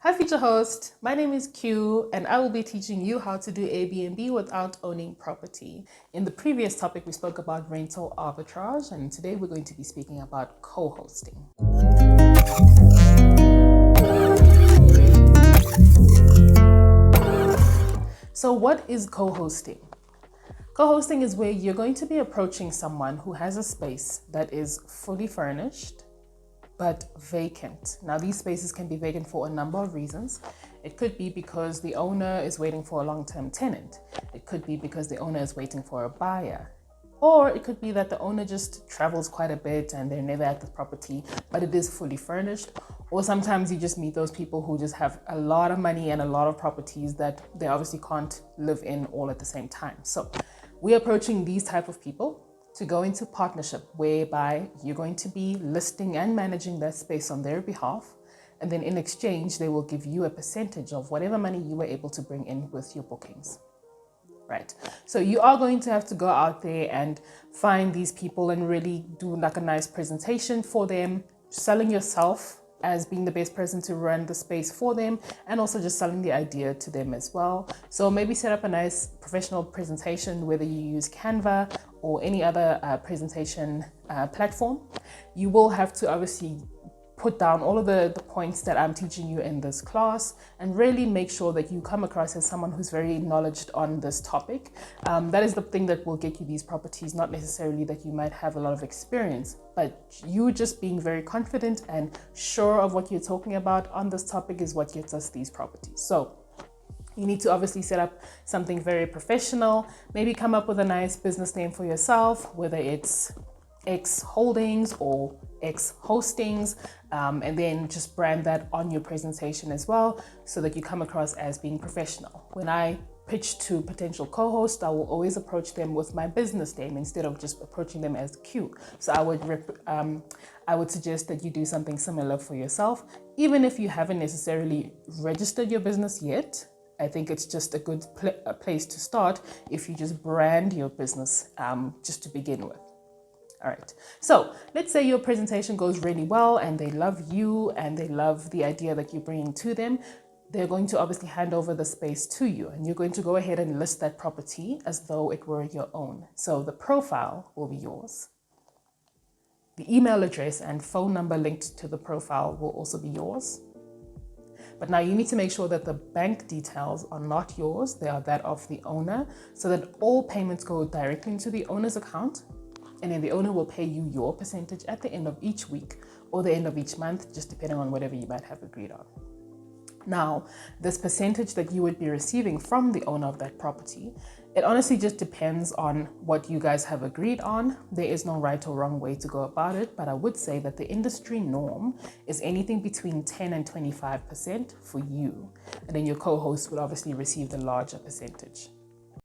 Hi future host, my name is Q and I will be teaching you how to do Airbnb without owning property. In the previous topic we spoke about rental arbitrage, and today we're going to be speaking about co-hosting. So what is co-hosting? Co-hosting is where you're going to be approaching someone who has a space that is fully furnished but vacant. Now, these spaces can be vacant for a number of reasons. It could be because the owner is waiting for a long-term tenant. It could be because the owner is waiting for a buyer. Or it could be that the owner just travels quite a bit and they're never at the property, but it is fully furnished. Or sometimes you just meet those people who just have a lot of money and a lot of properties that they obviously can't live in all at the same time. So we're approaching these type of people to go into partnership whereby you're going to be listing and managing that space on their behalf. And then in exchange, they will give you a percentage of whatever money you were able to bring in with your bookings. Right. So you are going to have to go out there and find these people and really do like a nice presentation for them, selling yourself as being the best person to run the space for them, and also just selling the idea to them as well. So maybe set up a nice professional presentation, whether you use Canva or any other presentation platform. You will have to obviously put down all of the points that I'm teaching you in this class and really make sure that you come across as someone who's very knowledgeable on this topic. That is the thing that will get you these properties, not necessarily that you might have a lot of experience, but you just being very confident and sure of what you're talking about on this topic is what gets us these properties. So you need to obviously set up something very professional, maybe come up with a nice business name for yourself, whether it's X Holdings or X Hostings, and then just brand that on your presentation as well so that you come across as being professional. When I pitch to potential co-hosts, I will always approach them with my business name instead of just approaching them as Q. So I would suggest that you do something similar for yourself, even if you haven't necessarily registered your business yet. I think it's just a good place to start if you just brand your business just to begin with. All right, so let's say your presentation goes really well and they love you and they love the idea that you're bringing to them. They're going to obviously hand over the space to you and you're going to go ahead and list that property as though it were your own. So the profile will be yours. The email address and phone number linked to the profile will also be yours. But now you need to make sure that the bank details are not yours, they are that of the owner, so that all payments go directly into the owner's account. And then the owner will pay you your percentage at the end of each week or the end of each month, just depending on whatever you might have agreed on. Now, this percentage that you would be receiving from the owner of that property, it honestly just depends on what you guys have agreed on. There is no right or wrong way to go about it, but I would say that the industry norm is anything between 10 and 25% for you. And then your co-host would obviously receive the larger percentage.